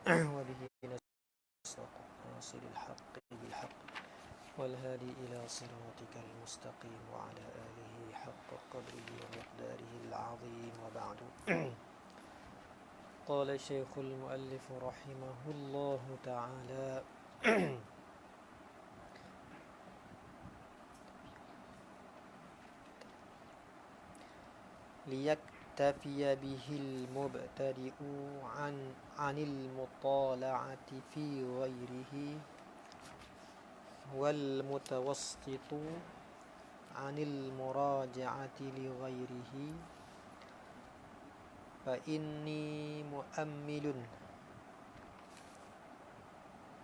وبه نستعين ناصر الحق بالحق والهادي إلى صراطك المستقيم وعلى آله حق قدره ومقداره العظيم. وبعد قال الشيخ المؤلف رحمه الله تعالى ليكتفي به المبتدئ عن المطالعة في غيره والمتوسط عن المراجعة لغيره فإني مؤمل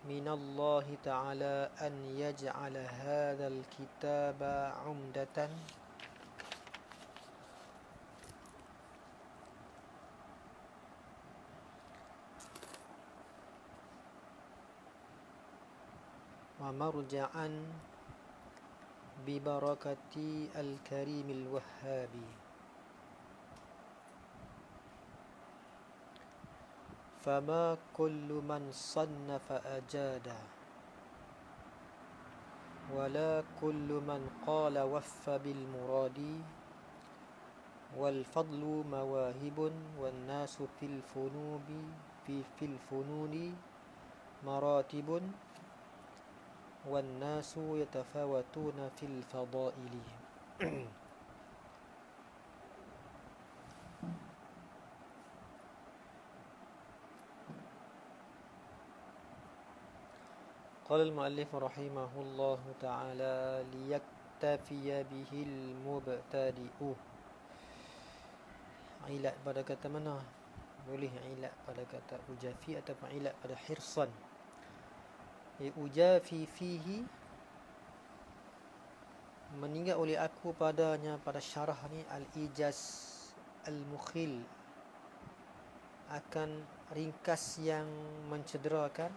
من الله تعالى أن يجعل هذا الكتاب عمدة ومرجعا ببركة الكريم الوهاب فما كل من صنف أجاد ولا كل من قال وف بالمراد والفضل مواهب والناس في الفنون مراتب والناس يتفاوتون في الفضائل. قال المؤلف رحمه الله تعالى ليكتفي به المبتدئ. Ilat pada kata mana? Boleh ilat pada kata ujafi ataupun ilat pada hirsan. Ujafi fihi, meninggal oleh aku padanya pada syarah ni al-ijaz al-mukhil, akan ringkas yang mencederakan,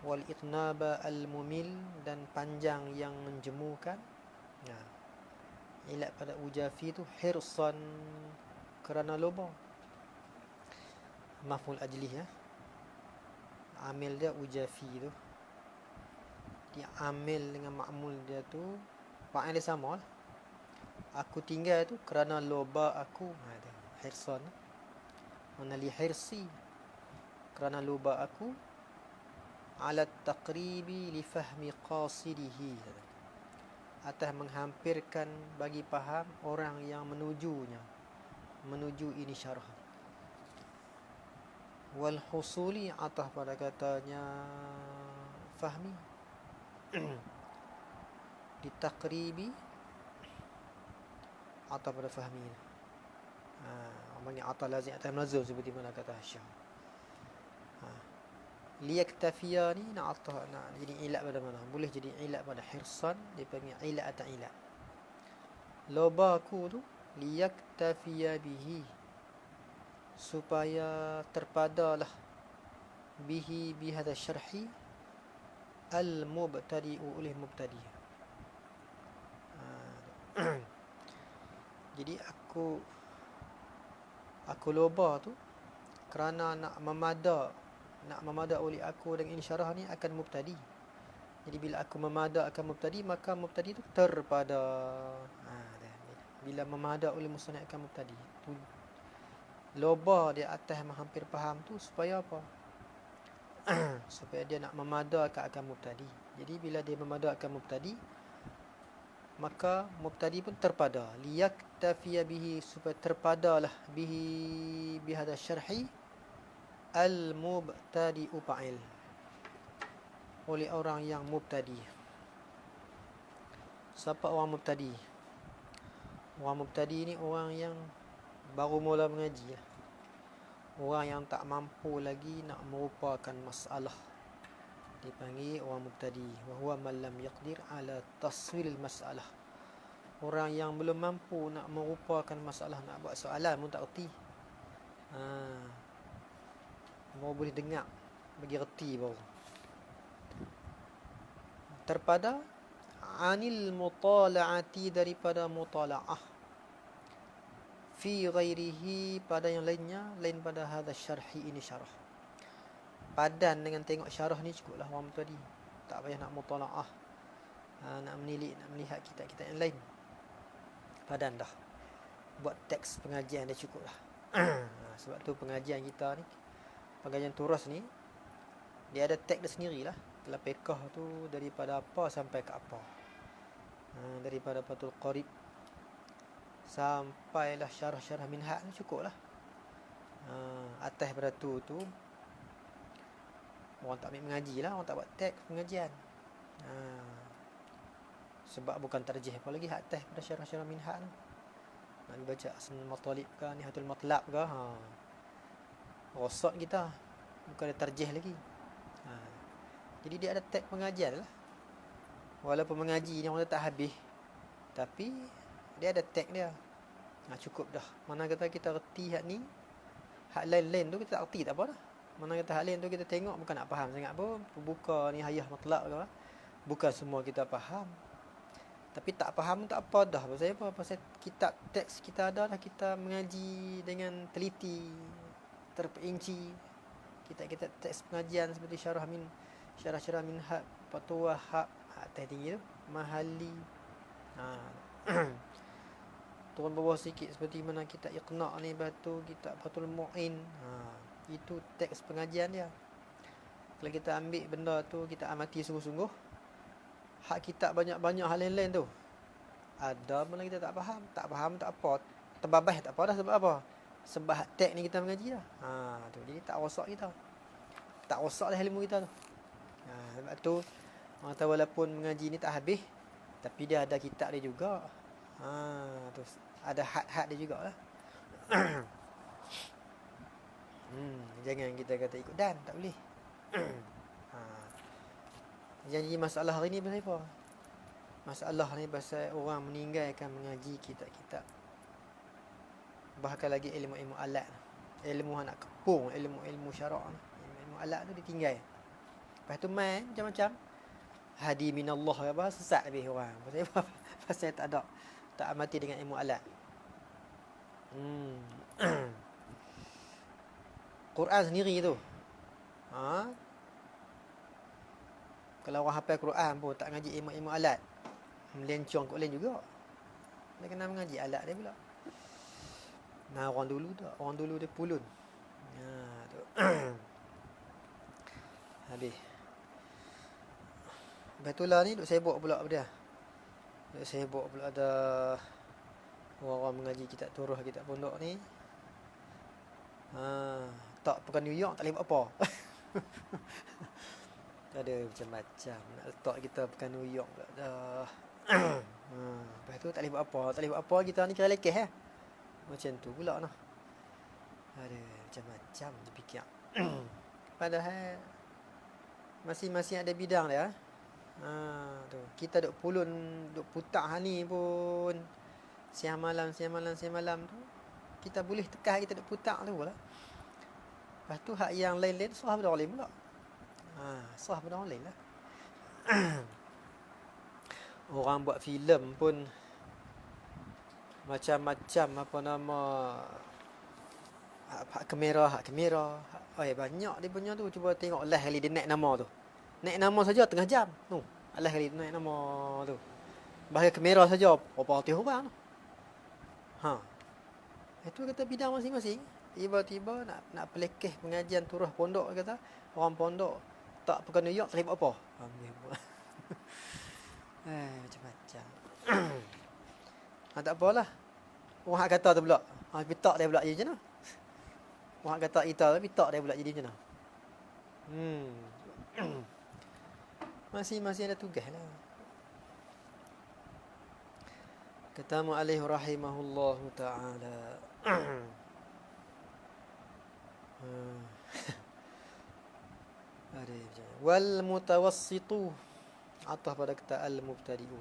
wal itnaba al-mumil, dan panjang yang menjemukan. Ilat pada ujafi tu hirsan, kerana loba. Maf'ul ajlih amil dia ujafi tu. Dia amil dengan ma'mul dia tu fa'il dia sama lah. Aku tinggal tu kerana loba aku. Hirsan. Mana li hirsi, kerana loba aku, ala taqribi li fahmi qasidihi, atas menghampirkan bagi faham orang yang menuju ini syarah. Wal husuli, atas pada katanya fahmi, di taqribi, atas pada fahmi. Panggil atas lazim atas melazum, seperti mana kata Hasyam. Liyaktafiya ni nak jadi ilat pada mana? Boleh jadi ilat pada hirsan, dia panggil ilat atau ilat. Loba aku tu liyaktafiya bihi, supaya terpadalah bihi bihada syarhi al-mubtadi'u, oleh mubtadi'. Jadi aku loba tu kerana nak memada oleh aku dengan ini syarah ni akan mubtadi. Jadi bila aku memada akan mubtadi, maka mubtadi tu terpada. Bila memada oleh musannaf akan mubtadi, loba dia atas menghampir faham tu supaya apa? Supaya dia nak memadakan akan mubtadi. Jadi bila dia memadakan mubtadi, maka mubtadi pun terpada. Liyaktafiya bihi, supaya terpadalah bihi bihada syarhi al-mubtadi'u fa'il, oleh orang yang mubtadi. Siapa orang mubtadi? Orang mubtadi ni orang yang baru mula mengaji, orang yang tak mampu lagi nak merupakan masalah, dipanggil orang mubtadi. Wa huwa man lam yaqdir ala taswil masalah, orang yang belum mampu nak merupakan masalah, nak buat soalan pun tak reti. Baru boleh dengar, bagi reti baru. Terpada anil mutala'ati, daripada mutala'ah, fi ghairihi, pada yang lainnya, lain pada hadha syarhi, ini syarah. padan dengan tengok syarah ni cukuplah orang tadi. Tak payah nak mutalaah, nak menilik, nak melihat kitab-kitab yang lain. Padan dah. Buat teks pengajian dah cukup lah. Sebab tu pengajian kita ni, pengajian turus ni, dia ada teks dia sendiri lah. Kalau pekah tu daripada apa sampai ke apa. Daripada Fathul Qarib sampailah syarah-syarah minhaj ni cukup lah. Atas pada tu orang tak ambil mengaji lah, orang tak buat teks pengajian. Sebab bukan tarjih apa lagi atas pada syarah-syarah minhaj tu. Nak dibaca Asnul Matalib ke Nihatul Matlab ke, rosot kita, bukan ada tarjih lagi. Jadi dia ada teks pengajian lah. Walaupun mengaji ni orang tak habis, tapi dia ada teks dia. Cukup dah. Mana kata kita reti hak ni, hak lain-lain tu kita tak reti tak apa dah. Mana kata hak lain tu kita tengok bukan nak faham sangat pun. Buka ni hayah matlab ke, bukan semua kita faham. Tapi tak faham tak apa dah. Pasal apa? Pasal kitab teks kita ada dah, kita mengaji dengan teliti, terperinci. Kita teks pengajian seperti syarah-syarah minhaj, Fathul Wahhab, atas tinggi tu, Mahali. Turun bawah sikit seperti mana kitab Iqna' ni, batu kitab Fathul Mu'in. Itu teks pengajian dia. Kalau kita ambil benda tu, kita amati sungguh-sungguh, hak kitab banyak-banyak hal lain-lain tu, ada mana kita tak faham tak apa, terbabas tak apa dah. Sebab apa? Sebab hak teks ni kita mengaji dah. Tu jadi tak rosak kita, tak rosak dah ilmu kita tu. Sebab tu orang tahu walaupun mengaji ni tak habis, tapi dia ada kitab dia juga. Tu ada had-had dia jugalah. Jangan kita kata ikut dan, tak boleh. Janji masalah hari ni pasal apa? Masalah ni pasal orang meninggalkan mengaji kitab-kitab. Bahkan lagi ilmu-ilmu alat, ilmu nak kepung, ilmu-ilmu syarak, ilmu alat tu ditinggal. Lepas tu main macam-macam hadi minallah apa, sesat habis orang. Pasal apa? Pasal tak amati dengan ilmu alat. Quran sendiri tu, kalau orang hafal Quran pun tak ngaji ilmu alat, melencong kat lain juga. Dia kena mengaji alat dia pula. Orang dulu dia pulun. Tu. Habis. Betulah ni duk sibuk pula apa dia? Duk sibuk pula ada orang mengaji kitab turuh, kitab pondok ni. Tak bukan New York tak boleh buat apa. Ada macam-macam nak letak kita bukan New York pula dah. Lepas tu tak boleh buat apa, kita ni kira lekeh macam tu pula noh. Ada macam-macam dia fikir. Padahal masing-masing ada bidang dia. Tu kita duk pulun, duk putak ni pun siang malam tu, kita boleh tekah kita duk putak tu pula. Lepas tu hak yang lain-lain sah pada orang lain pula. Sah pada orang lain lah. Orang buat filem pun macam-macam apa nama, hak kamera. Banyak dia punya tu. Cuba tengok lah kali dia naik nama tu. Naik nama saja tengah jam tu. Alah kali naik nama tu. Bahaya kamera saja berapa ratus orang tu. Itu kata bidang masing-masing. Tiba-tiba nak pelekeh pengajian turuh pondok, kata orang pondok tak bukan New York tak boleh buat apa. Macam-macam. Tak apalah. Orang kata tu pula. Tapi tak dia pula jadi macam mana? Orang kata kita tapi tak dia pula jadi macam mana? Masing-masing ada tugas lah. Kata mu'alih rahimahullahu ta'ala. Wal mutawassitu, atah pada kata al-mubtadi'u,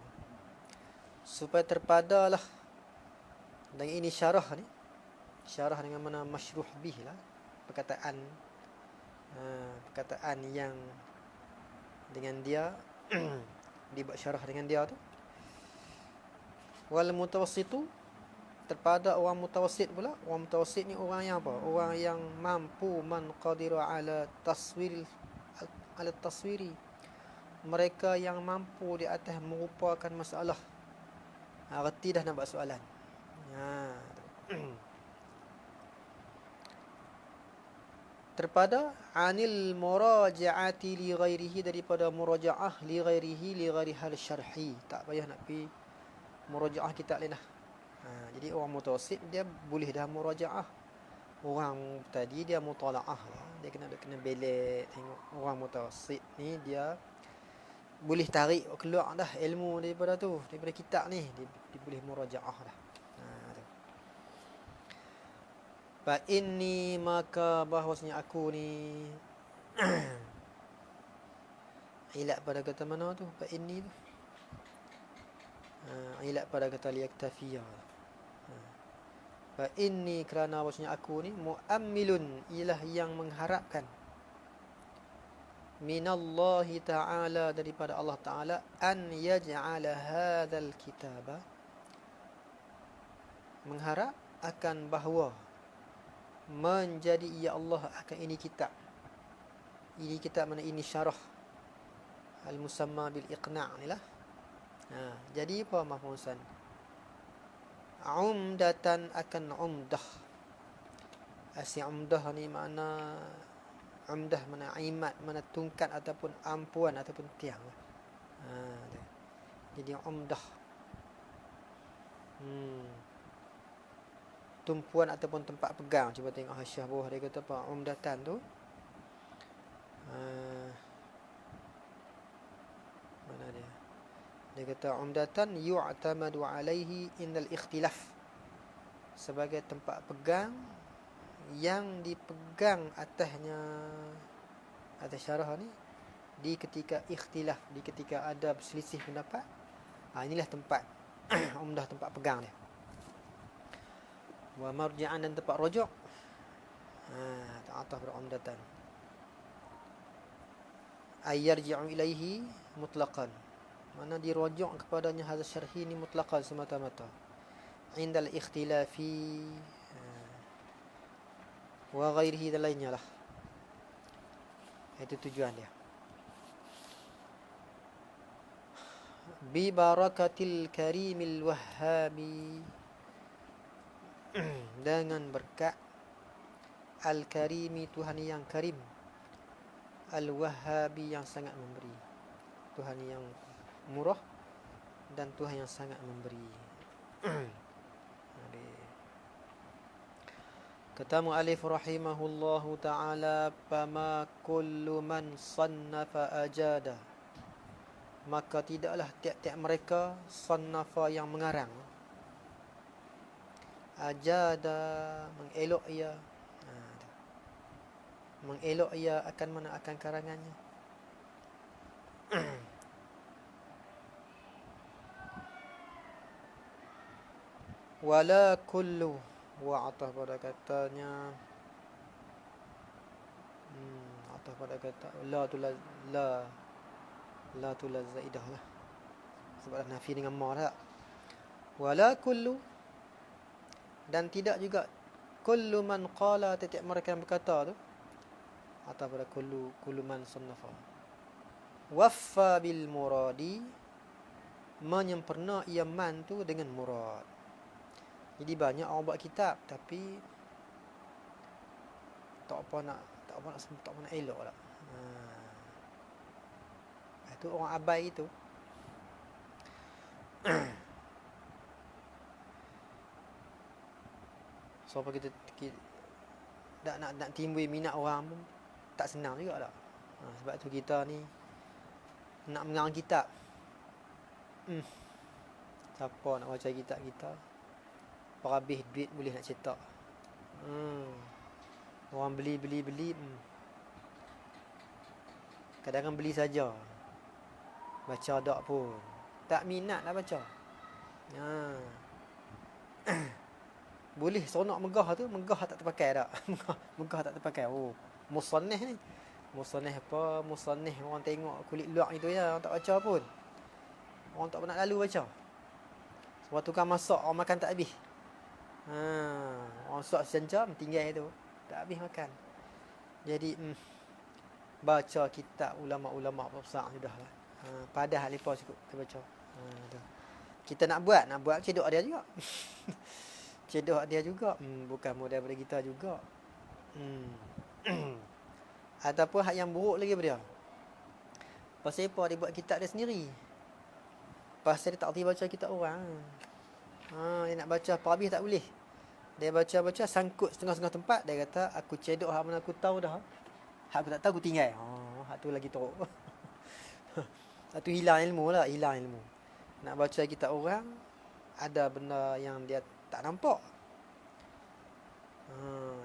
supaya terpadalah dengan ini syarah ni. Syarah dengan mana masyruh bih lah, perkataan yang dengan dia dibuat syarah dengan dia tu. Wal mutawassitu, terpada orang mutawassit pula. Orang mutawassit ni orang yang apa? Orang yang mampu man qadiru ala taswiri. Mereka yang mampu di atas merupakan masalah. Reti dah nak buat soalan. Terpada anil muraja'ati li ghairihi, daripada muraja'ah li ghairi hal syarhi. Tak payah nak pergi muraja'ah kitab lain dah. Jadi orang mutawassit dia boleh dah muraja'ah. Orang tadi dia mutala'ah lah. Dia kena belik tengok. Orang mutawassit ni dia boleh tarik keluar dah ilmu daripada tu, daripada kitab ni. Dia boleh muraja'ah dah. Fa inni, maka bahawasanya aku ni ilat pada kata mana tu? Fa inni tu ilat pada kata liyaktafiya. Fa inni, kerana bahawasanya aku ni mu'ammilun, ialah yang mengharapkan minallahi ta'ala, daripada Allah Ta'ala, an yaj'ala hadzal kitaba, mengharap akan bahawa menjadi ya Allah akan ini kitab. Ini kitab mana? Ini syarah al-musamma bil iqna' ni lah. Jadi apa mahfusan? Umdatan, akan umdah. Asli umdah ni makna umdah mana imat, mana tungkat ataupun ampuan ataupun tiang. Jadi umdah. Tumpuan ataupun tempat pegang. Cuba tengok hasyiah bawah dia kata apa? Umdatan tu. Mana dia? Dia kata umdatan yu'tamadu alaihi indal ikhtilaf. Sebagai tempat pegang yang dipegang atasnya, atas syarah ni, di ketika ikhtilaf, di ketika ada selisih pendapat. Inilah tempat umdah, tempat pegang dia. Wa marji'an, dan tempat rujuk. Ta'atah berumdatan. Ayyarji'u ilaihi mutlaqan, mana dirujuk kepadanya hadza syarhi ni mutlaqan, semata-mata. Indal ikhtilafi wa ghairihi, dan lainnya lah. Itu tujuan dia. Bi barakatil karimil wahhabi, dengan berkat al-karimi, Tuhan yang karim, al-wahhabi, yang sangat memberi. Tuhan yang murah dan Tuhan yang sangat memberi. Kata mu'alif rahimahullahu ta'ala, fama kullu man sannafa ajada, maka tidaklah tiap-tiap mereka sannafa, yang mengarang, ajada, mengelok ia, mengelok ia akan mana? Akan karangannya. Wala kullu, wa atah pada katanya, atah pada kata la tu la zaidah lah, sebab nafi dengan ma tak. Wala kullu, dan tidak juga kullu man qala, tiap mereka yang berkata tu, atau pada kullu man sannafa, waffa bil muradi, menyempurna ia man tu dengan murad. Jadi banyak orang buat kitab tapi tak apa nak elok lah. Itu orang abai itu. So apa kita nak timbul minat orang pun tak senang juga lah. Sebab tu kita ni nak mengarang kitab. Siapa nak baca kitab kita? Habis duit boleh nak cetak. Orang beli. Kadang-kadang beli saja. Baca tak pun. Tak minat nak baca. Boleh seronok megah tak terpakai tak. Megah tak terpakai. Oh, musannif ni. Musannif apa? Musannif orang tengok kulit luar itu ya, orang tak baca pun. Orang tak pernah lalu baca. Sebab tukang masak orang makan tak habis. Orang suap sejam tinggal tu. Tak habis makan. Jadi baca kitab ulama-ulama besar sudahlah. Padahal lepas cukup kita baca. Kita nak buat cedok dia juga. Cedok dia juga. Bukan modal daripada kita juga. Ataupun hak yang buruk lagi pada dia. Pasal apa dia buat kitab dia sendiri? Pasal dia tak reti baca kitab orang. Dia nak baca apa habis tak boleh. Dia baca sangkut setengah-setengah tempat. Dia kata aku cedok hak mana aku tahu dah. Hak aku tak tahu aku tinggal. Hak tu lagi teruk. Hak tu hilang ilmu. Nak baca kitab orang, ada benda yang dia tak nampak.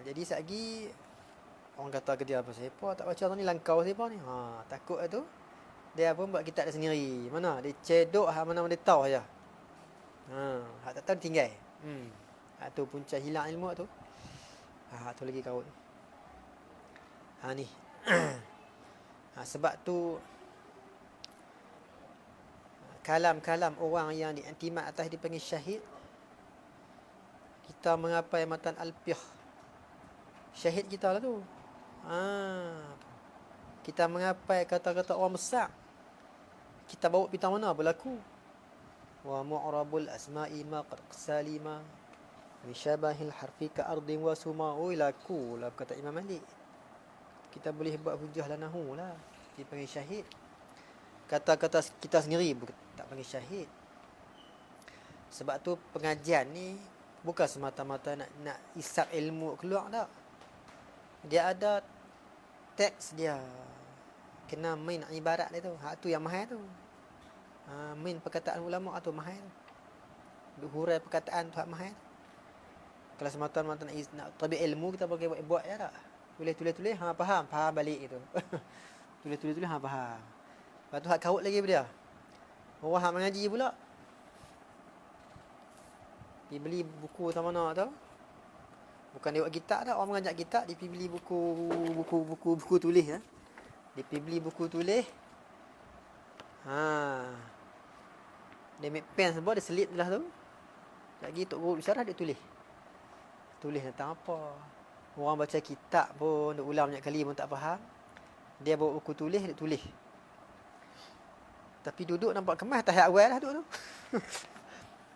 Jadi sekejap orang kata ke dia apa siapa tak baca tu ni langkau siapa ni. Takut tu dia pun buat kitab dia sendiri. Mana dia cedok hak mana dia tahu saja. Hak tak tahu tinggal. Hak tu punca hilang ilmu tu. Hak tu lagi kaut. Ni. Sebab tu kalam-kalam orang yang diiktimat atas dipanggil syahid. Kita mengapai matan alpiyah. Syahid kita lah tu. Kita mengapai kata-kata orang besar. Kita bawa pita mana berlaku. Wa mu'rabul asma'i ma qad salima min syabahil harfi ka ardin wa suma. Laku lah kata Imam Malik. Kita boleh buat hujah lah nahu lah. Dipanggil syahid. Kata-kata kita sendiri tak panggil syahid. Sebab tu pengajian ni bukan semata-mata nak isap ilmu keluar tak. Dia ada teks dia. Kena main ibarat dia tu. Hak tu yang mahal tu. Main perkataan ulama tu mahal tu. Hurai perkataan tu hak mahal. Kalau semata-mata nak tabi ilmu kita boleh buat ya tak. Tulis-tulis faham balik itu. Tulis faham. Lepas tu hak kaut lagi pada dia. Orang hak mengaji pula. Dia beli buku sama mana tu. Bukan dia buat kitab dah. Orang mengajak kitab, dia pergi beli buku tulis. Dia pergi beli buku tulis. Dia ambil pen sebab dia selip lah tu. Lagi tok guru bicara dia tulis. Tulis tentang apa. Orang baca kitab pun, dia ulang banyak kali pun tak faham. Dia bawa buku tulis, dia tulis. Tapi duduk nampak kemas, tahap awal dah duduk tu.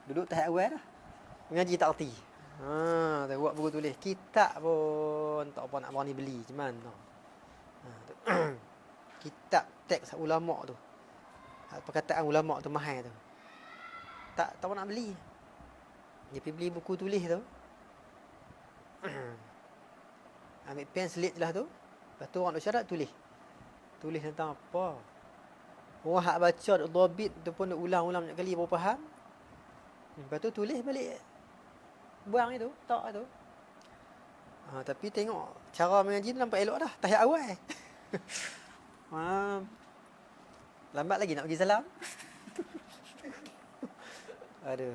Duduk tahap awal dah. Mengaji tak erti. Dia buat buku tulis. Kitab pun tak apa nak berani beli. Macam mana? Kitab, teks ulama' tu. Perkataan ulama' tu mahal tu. Tak apa nak beli. Dia pergi beli buku tulis tu. Ambil pen selit lah tu. Lepas tu orang duk syarat tulis. Tulis tentang apa? Orang hak baca dhabit tu pun ulang-ulang banyak kali baru faham. Lepas tu tulis balik. Buang itu, tak tu. Tapi tengok cara mengaji tu nampak elok dah. Tahap awal. Lambat lagi nak pergi salam. Aduh.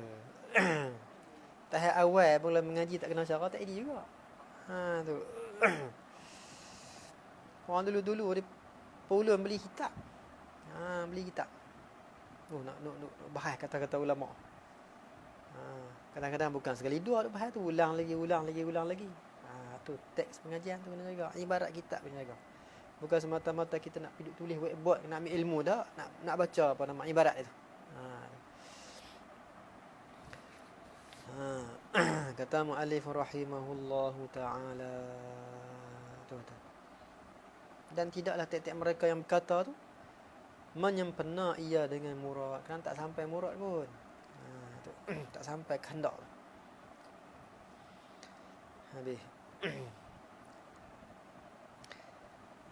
Tahap awal mula mengaji tak kenal cara tak jadi juga. Tu. Orang dulu dia pulun beli kitab. Beli kitab. Nak bahas kata-kata ulama. Kadang-kadang bukan sekali dua duk bahas tu, ulang lagi. Tu teks pengajian tu kena jaga. Ibarat kitab kena jaga. Bukan semata-mata kita nak pergi tulis buat nak ambil ilmu dah, nak baca apa nama ibarat itu. Kata muallif rahimahullahu taala. Tu. Dan tidaklah tiap-tiap mereka yang berkata tu menyempena ia dengan murad. Kan tak sampai murad pun. Tak sampai kehendak. Habis.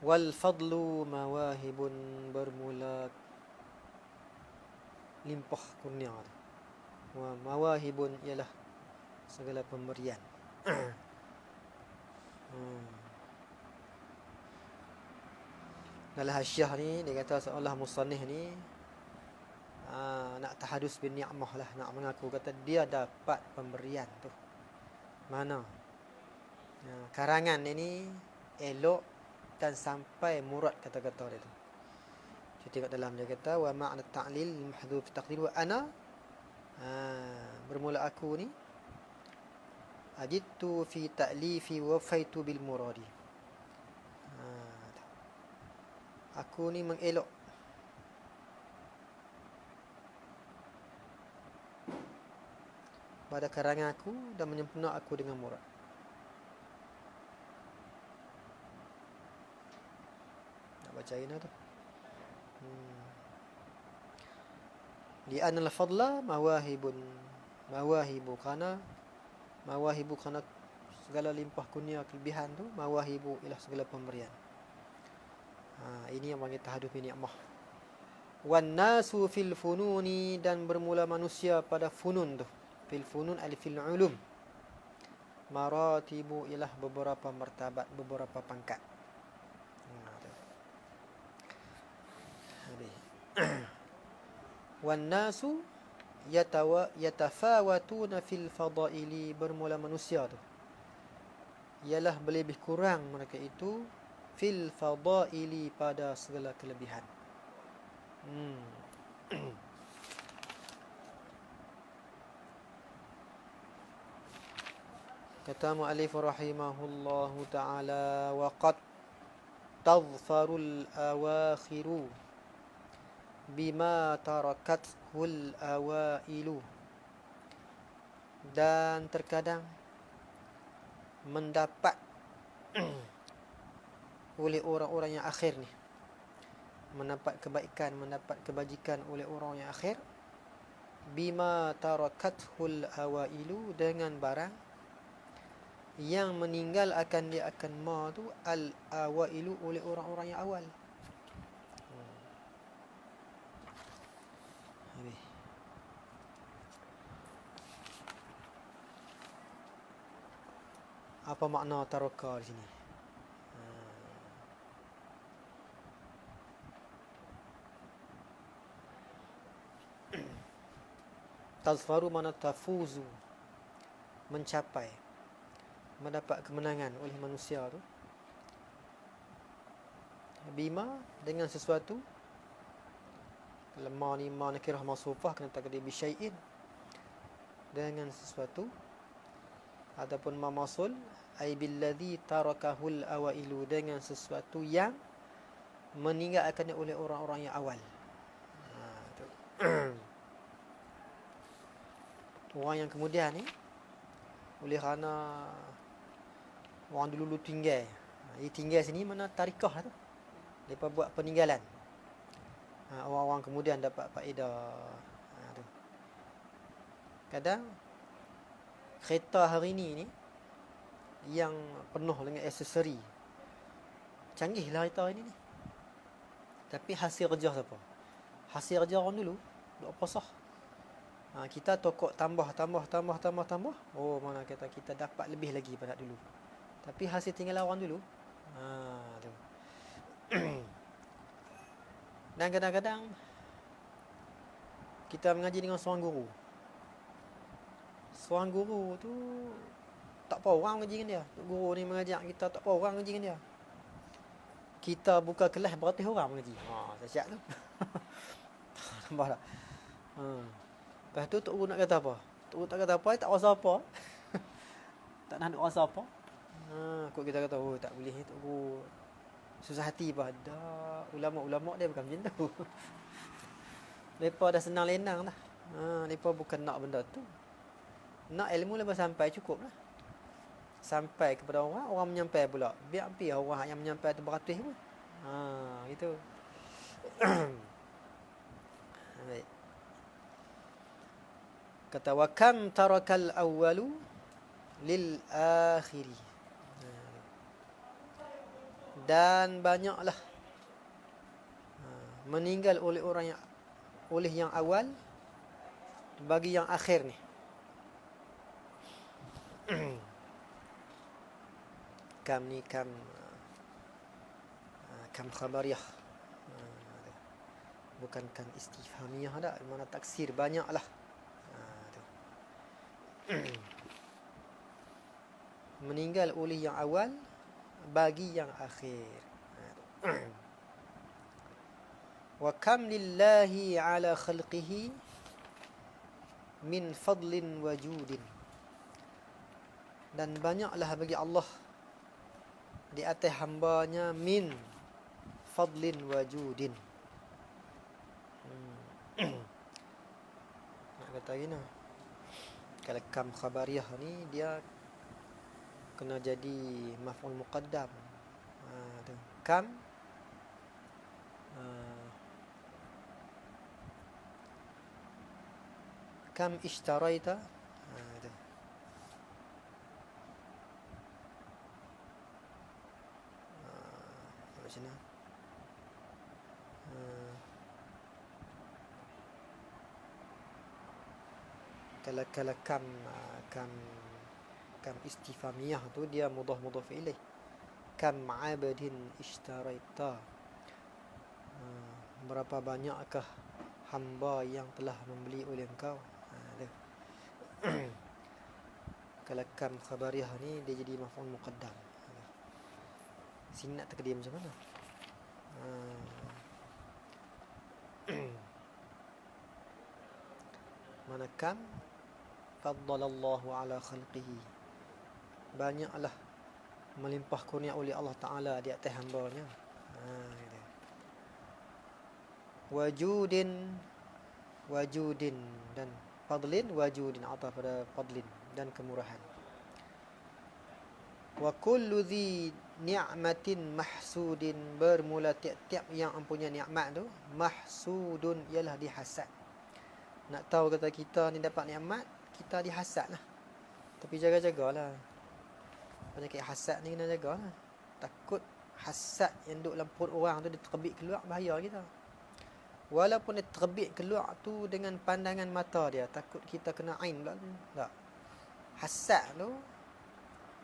Wal fadlu mawahibun bermula limpah kurnia. Wa mawahibun ialah segala pemberian. Dalam hasyiah ni dia kata seolah musannif ni nak tahadus bin ni'mah lah, nak mengaku kata dia dapat pemberian tu. Mana? Karangan dia ni elok dan sampai murad kata-kata dia tu. Kita tengok dalam dia kata wa ma'na ta'lil mahdhuf taqdir wa ana bermula aku ni Ajidtu fi ta'lifi wafaitu bil muradi. Aku ni mengelok pada karangan aku dan menyempurna aku dengan murad. Nak bacain lah tu. Li'anna al-fadla mawahibu kana segala limpah kurnia kelebihan tu, mawahibu ialah segala pemberian. Ini yang panggil tahaduf bi ni'mah. Wan nasu fil fununi, dan bermula manusia pada funun tu. Fil funun al fil ulum. Maratibu ialah beberapa martabat, beberapa pangkat. Wan nasu yatafawatuna fil fadaili, bermula manusia tu ialah berlebih kurang mereka itu fil fadaili, pada segala kelebihan. Kata mu'allif rahimahullahu ta'ala, wa qad tadhfarul awakhiru bima tarakathul awailu, dan terkadang mendapat oleh orang-orang yang akhir ni, mendapat kebaikan, mendapat kebajikan oleh orang yang akhir, bima tarakathul awailu, dengan barang yang meninggal akan dia akan ma tu al awailu, oleh orang-orang yang awal. Apa makna taraka di sini? Tazfaru mana tafuzu, mencapai, mendapat kemenangan oleh manusia tu. Bima, dengan sesuatu. Lemah ni ma nakirah mausufah, kena takdir bi syai'in, dengan sesuatu. Ataupun ma mausul ai billadzi tarakahul awailu, dengan sesuatu yang meninggalkannya oleh orang-orang yang awal. Orang yang kemudian ni, oleh kerana orang dulu tinggal. Dia tinggal sini mana tarikah tu. Mereka buat peninggalan. Orang-orang kemudian dapat faedah. Tu. Kadang kereta hari ni yang penuh dengan aksesori. Canggihlah kereta ini ni. Tapi hasil kerja siapa? Hasil kerja orang dulu. Duk pasah. Kita tokok tambah. Oh, mana kata kita dapat lebih lagi pada dulu. Tapi hasil tinggal orang dulu. Tu. Dan kadang-kadang kita mengaji dengan seorang guru. Seorang guru tu tak apa orang mengaji dengan dia. Guru ni mengajar kita, tak apa orang mengaji dengan dia. Kita buka kelas beratus orang mengaji. Dahsyat tu. Nampak tak? Lepas tu Tok Guru nak kata apa? Tok Guru tak kata apa, tak rasa apa. Tak nak rasa apa. Kok kita kata, oh tak boleh Tok Guru. Susah hati apa? Dah, ulama-ulama dia bukan macam tu. Mereka dah senang lenang dah. Mereka bukan nak benda tu. Nak ilmu lepas sampai cukup lah. Sampai kepada orang menyampai pula. Biar orang yang menyampai tu beratus pun. Gitu. Baik. Kata wa kam tarakal awwalu lil akhiri. Dan banyaklah meninggal oleh orang yang awal bagi yang akhir ni. Kam ni kam khabariyah. Bukan kan istifhamiyah dah, mana taksir banyaklah. Meninggal oleh yang awal bagi yang akhir. Wa kam lillahi ala khalqihi min fadlin wa judin. Dan banyaklah bagi Allah di atas hambanya min fadlin wajudin. Nak kata gini, kalau kam khabariyah ni dia kena jadi maf'ul muqaddam. Tu. Kam kam ishtaraita. Tu. Macam mana? Kalau kam istifhamiyah tu dia mudhaf ilaih. Kam 'abdin ishtaraita. Berapa banyakkah hamba yang telah membeli oleh engkau? Kalau kam khabariyah ni dia jadi maf'ul muqaddam. Sini nak terkedim macam mana? Mana kam faddalallahu ala khalqihi, banyaklah melimpah kurnia oleh Allah Ta'ala di atas hamba-Nya. Wajudin dan fadlin, wajudin atau pada fadlin dan kemurahan. Wa kullu dhi ni'matin mahsudin, bermula tiap-tiap yang mempunyai nikmat tu mahsudun, ialah dihasad. Nak tahu kata kita ni dapat nikmat, kita dihasad lah. Tapi jaga-jagalah. Penyakit hasad ni kena jagalah. Takut hasad yang duduk dalam perut orang tu dia terbit keluar, bahaya kita. Walaupun dia terbit keluar tu dengan pandangan mata dia, takut kita kena ain pula. Tak. Hasad tu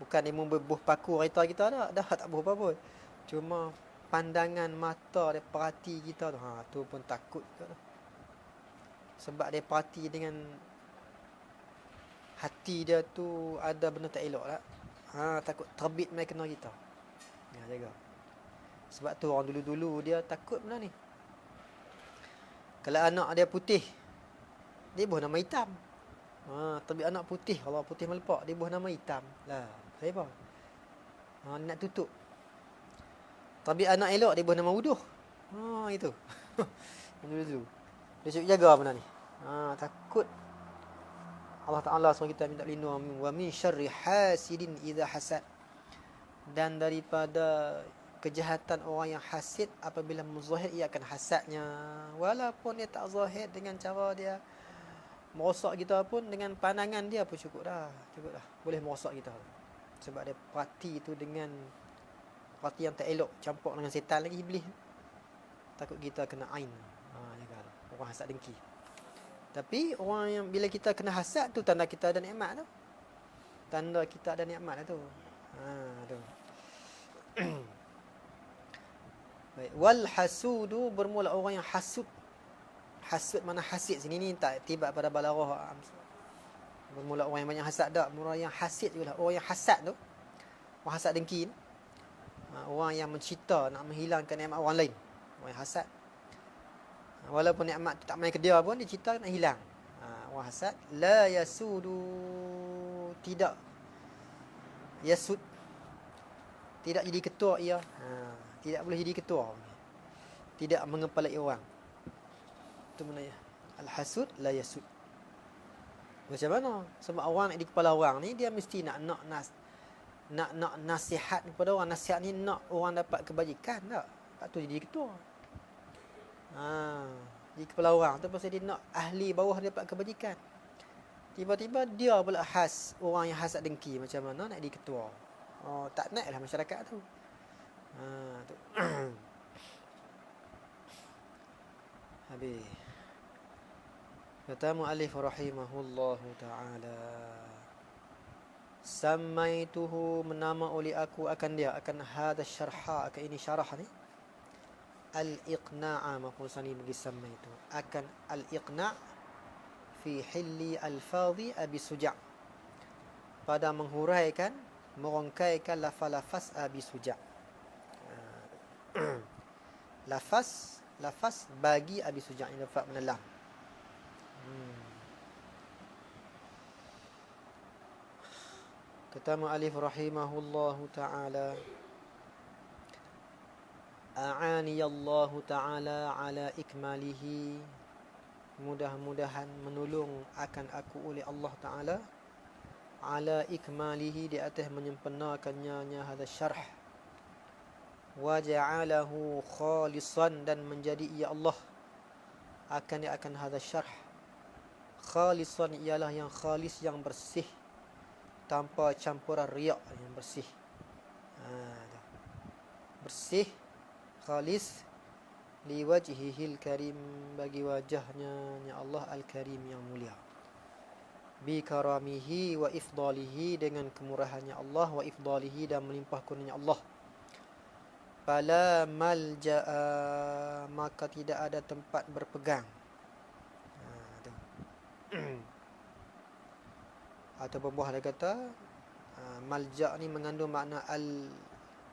bukan dia membuh paku kereta kita dah tak buh apa-apa. Cuma pandangan mata dia perhati kita tu, tu pun takut tu. Sebab dia perhati dengan hati dia tu ada benda tak elok lah. Takut terbit mai kena kita. Jaga. Sebab tu orang dulu-dulu dia takut benda ni. Kalau anak dia putih, dia buh nama hitam. Tapi anak putih, Allah putih melepak, dia buh nama hitam. Lah, kenapa? Nak tutup. Tapi anak elok, dia buh nama wuduh. Itu. Dulu-dulu. Dia cakap jaga benda ni. Takut Allah Ta'ala suruh kita minta lindung wa min syarri hasidin idza hasad, dan daripada kejahatan orang yang hasid apabila muzahir ia akan hasadnya, walaupun dia tak zahir dengan cara dia merosak kita pun, dengan pandangan dia pun cukup dah boleh merosak kita. Sebab dia parti tu dengan parti yang tak elok, campur dengan setan lagi, iblis. Takut kita kena ain. Jaga orang hasad dengki. Tapi orang yang bila kita kena hasad tu tanda kita ada nikmat tu. Tanda kita ada nikmat tu. Tu. Baik. Wal hasudu, bermula orang yang hasud. Hasud mana hasid sini ni tak tiba pada balarah. Bermula orang yang banyak hasad tak. Bermula yang hasid juga lah. Orang yang hasad tu, orang hasad dengki ni. Orang yang mencipta nak menghilangkan nikmat orang lain. Orang yang hasad. Walaupun nikmat tu tak main ke dia pun, dia cipta nak hilang. Orang hasad. La yasudu, tidak yasud, tidak jadi ketua ia. Tidak boleh jadi ketua. Tidak mengepalai orang. Itu maknanya. Al-hasud la yasud. Macam mana? Sebab orang nak di kepala orang ni, dia mesti nak nasihat kepada orang. Nasihat ni nak orang dapat kebajikan tak? Lepas tu jadi ketua. Di kepala orang tu pasal dia nak ahli bawah dia dapat kebajikan. Tiba-tiba dia pula orang yang hasad dengki. Macam mana nak jadi ketua? Tak naiklah masyarakat tu. Tu. Habis. Kata mu'allif rahimahullahu ta'ala, samaituhu, menama oleh aku akan dia, akan hadha syarha, akan ini syarah ni, al-iqna'a, mafusani bagi samaitu, akan al-iqna' fi hilli al-fadhi abi suja', pada menghuraikan, merongkaikan lafaz-lafaz abi suja'. Lafaz bagi abi suja' ini lafaz menelam. Kata mu'alif rahimahullahu ta'ala, a'aniyallahu ta'ala ala ikmalihi, mudah-mudahan menolong akan aku oleh Allah Ta'ala, ala ikmalihi, di atas menyempurnakannya hadha syarh, wa ja'alahu khalisan, dan menjadi ia Allah akan hadha syarh. Khalisan ialah yang khalis, yang bersih, tanpa campuran riak, yang bersih. Bersih, khalis, liwajhihil karim, bagi wajahnya ya Allah al-karim, yang mulia. Bi karamihi wa ifdalihi, dengan kemurahannya Allah, wa ifdalihi, dan melimpah kurnianya Allah. Fala malja'a, maka tidak ada tempat berpegang. Atau buah dia kata malja' ni mengandung makna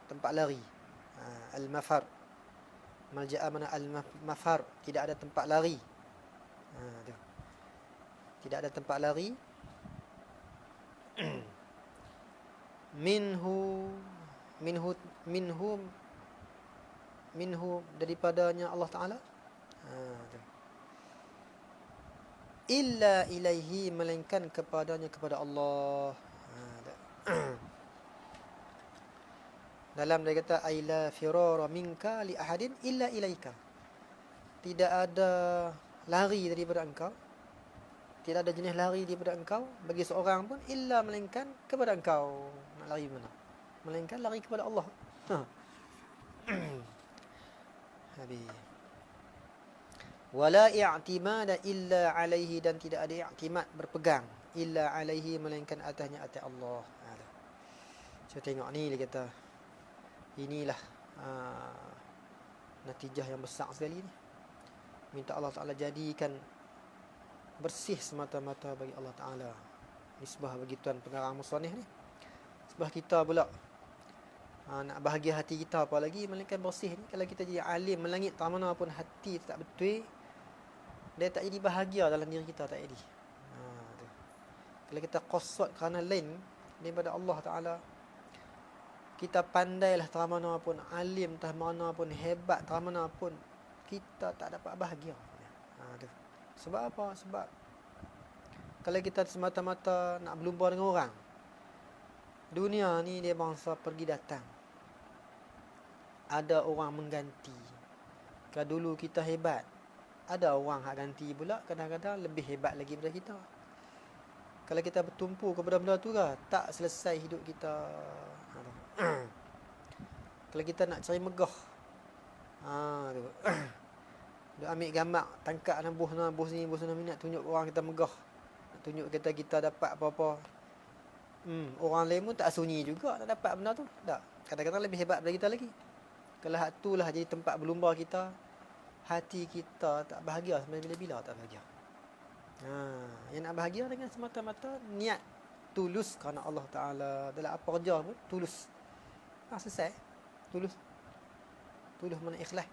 tempat lari, al-mafar. Malja'a mana al-mafar, tidak ada tempat lari. Tidak ada tempat lari. minhu daripadanya Allah Ta'ala. Illa ilaihi, melainkan kepadanya, kepada Allah. Dalam dia kata ay la firara minka li ahadin illa ilaika, tidak ada lari daripada engkau, tidak ada jenis lari daripada engkau bagi seorang pun, illa, melainkan kepada engkau. Nak lari mana? Melainkan lari kepada Allah. Habis. Wala i'timada illa alaihi, dan tidak ada i'timad, berpegang, illa alaihi, melainkan atasnya, atas Allah. So tengok ni dia kata, inilah natijah yang besar sekali ni. Minta Allah Ta'ala jadikan bersih semata-mata bagi Allah Ta'ala. Nisbah bagi Tuan pengarang musannif ni. Sebab kita pula nak bahagia hati kita, apa lagi melainkan bersih ni. Kalau kita jadi alim melangit tak mana pun, hati tak betul, dia tak jadi bahagia dalam diri kita, tak jadi. Kalau kita qasad kerana lain daripada Allah Ta'ala, kita pandailah tak mana pun, alim tak mana pun, hebat tak mana pun, kita tak dapat bahagia. Sebab apa? Sebab kalau kita semata-mata nak berlumba dengan orang, dunia ni dia bangsa pergi datang, ada orang mengganti. Kalau dulu kita hebat, ada orang hak ganti pula, kadang-kadang lebih hebat lagi daripada kita. Kalau kita bertumpu kepada benda tu lah, tak selesai hidup kita. Kalau kita nak cari megah, tu dia ambil gambar, tangkap dalam bos ni nak tunjuk orang kita megah, nak tunjuk kita dapat apa-apa. Orang lain pun tak sunyi juga tak dapat benda tu. Tak, kadang-kadang lebih hebat daripada kita lagi. Kalau hak tu lah jadi tempat berlumba kita, hati kita tak bahagia sampai bila-bila tak bahagia. Yang nak bahagia dengan semata-mata niat tulus kerana Allah Ta'ala. Dalam apa kerja pun tulus. Selesai. Tulus mana ikhlas.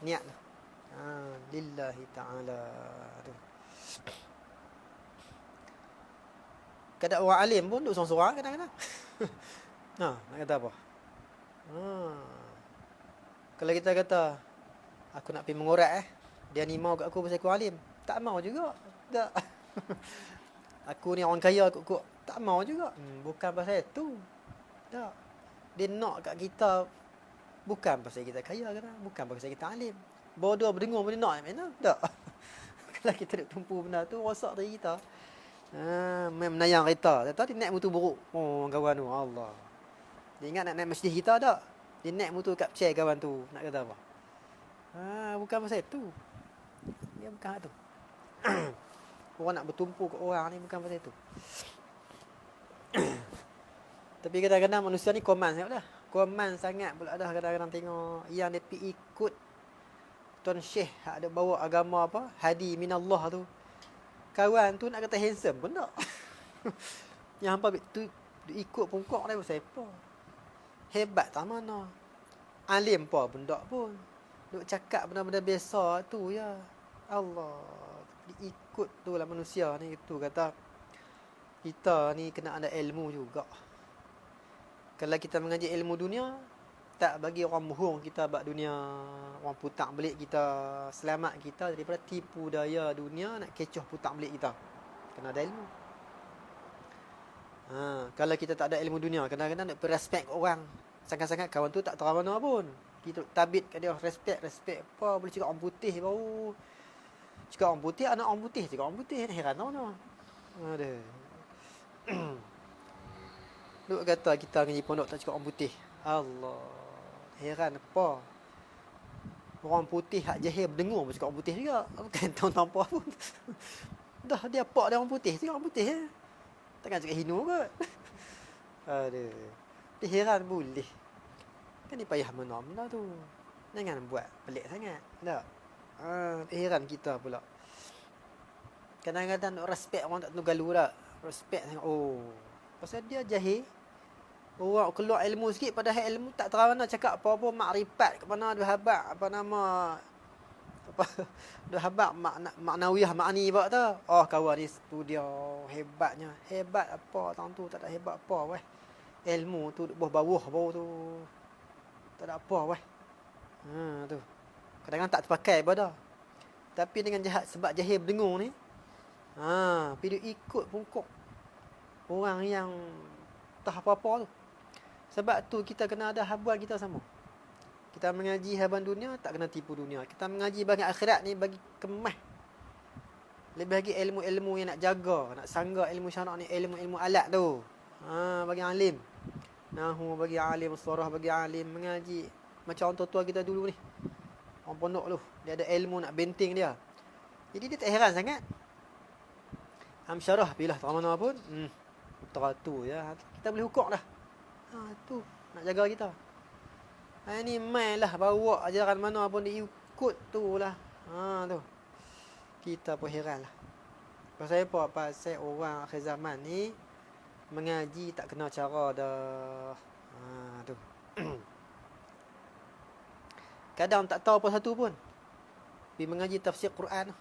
Niat lah. Lillahi Ta'ala. Kadang orang alim pun duduk sorang-sorang kadang-kadang. Nak kata apa? Kalau kita kata aku nak pergi mengorat, dia ni mau kat aku pasal aku alim, tak mau juga. Tak. Aku ni orang kaya aku tak mau juga. Bukan pasal itu. Tak. Dia nak kat kita bukan pasal kita kaya kan, bukan pasal kita alim. Bodoh berdengar pun dia nak mana? Tak. Kalau kita duk tumpu benda tu, rosak diri kita. Main menayang kereta, dia naik motor buruk. Kawan tu, Allah. Dia ingat nak naik masjid kita tak? Dia naik motor kapcai kawan tu, nak kata apa? Bukan pasal itu. Dia bukan tu. Orang nak bertumpu ke orang ni bukan pasal itu. Tapi kadang-kadang manusia ni koman sangat dah. Koman sangat pula dah kadang-kadang tengok yang dia pergi ikut Tuan Syekh ada bawa agama apa? Hadi minallah tu. Kawan tu nak kata handsome pun tak. Yang hampa tu ikut pungkok dia pasal apa? Hebat tak mana. Alim apa pun tak pun. Duk cakap benda-benda biasa tu ya. Allah. Diikut tu lah manusia ni. Itu kata Kita ni kena ada ilmu juga. Kalau kita mengaji ilmu dunia, tak bagi orang bohong kita bab dunia, orang putak belik kita, selamat kita daripada tipu daya dunia nak kecoh putak belik kita. Kena ada ilmu. Kalau kita tak ada ilmu dunia, kadang-kadang nak respect orang. Sangat-sangat kawan tu tak tahu mana pun. Kita tabit kat dia, respect apa, boleh cakap orang putih baru. Cakap orang putih, anak orang putih, cakap orang putih, heran mana. Ada. Duk kata kita ngaji pondok tak cakap orang putih. Allah. Heran apa? Orang putih hak jahil berdengar pun cakap orang putih juga. Bukan tahu apa pun. Dah dia pak dia orang putih, cakap orang putih. Takkan cakap hinu kot. Aduh. Dia heran boleh. Kan dia payah benda tu. Jangan buat pelik sangat. Tak? Heran kita pula. Kadang-kadang nak respect orang tak tentu galu tak. Respect sangat. Oh. Pasal dia jahil. Orang keluar ilmu sikit padahal ilmu tak tahu mana cakap apa-apa makrifat ke mana ada habaq apa nama apa ada habaq maknawiyah makni bak tu. Oh kawan ni studio hebatnya. Hebat apa tang tu tak ada hebat apa weh. Ilmu tu bawah tu. Tak ada apa weh. Tu. Kadang-kadang tak terpakai pada. Tapi dengan jahat sebab jahil berdengung ni. Pergi ikut pungkuk orang yang tak apa-apa tu. Sebab tu kita kena ada habuan kita sama. Kita mengaji habuan dunia tak kena tipu dunia. Kita mengaji bagi akhirat ni bagi kemas. Lebih lagi ilmu-ilmu yang nak jaga, nak sangga ilmu syarak ni, ilmu-ilmu alat tu. Bagi alim. Nahu bagi alim, surah bagi alim, mengaji macam orang tua kita dulu ni. Orang pondok tu, dia ada ilmu nak benting dia. Jadi dia tak heran sangat. Amsyarah pilih tak mana pun. Teratur ya. Kita boleh hukum dah. Tu nak jaga kita. Ni main lah bawa ajaran mana pun dia ikut tu lah. Tu. Kita pun heran lah. Pasal apa? Pasal orang akhir zaman ni mengaji tak kena cara dah. Tu. Kadang tak tahu apa satu pun. Pergi mengaji tafsir Quran.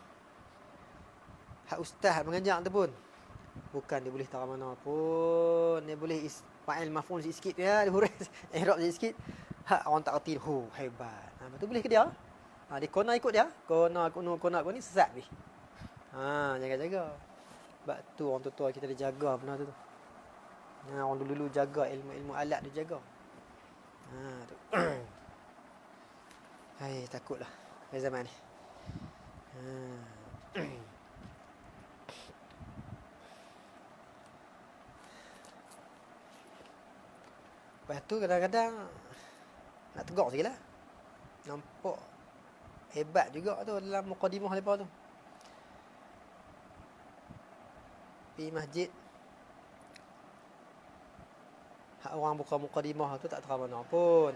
Hak ustaz mengajar tu pun. Bukan dia boleh tahu mana pun. Dia boleh fa'il maf'ul sikit ya, dia huruf i'rab sikit. Hak orang tak erti, hebat. Betul boleh ke dia? Dia kona ikut dia. Kona ni sesat ni. Jaga-jaga. Sebab tu orang tua kita dia jaga benda tu. Orang dulu jaga ilmu alat dia jaga. Tu. Hai, takutlah pada zaman ni. Lepas tu kadang-kadang nak tegak sikit lah. Nampak hebat juga tu dalam mukadimah lepas tu. Pergi masjid. Hak orang buka mukadimah tu tak tahu mana pun.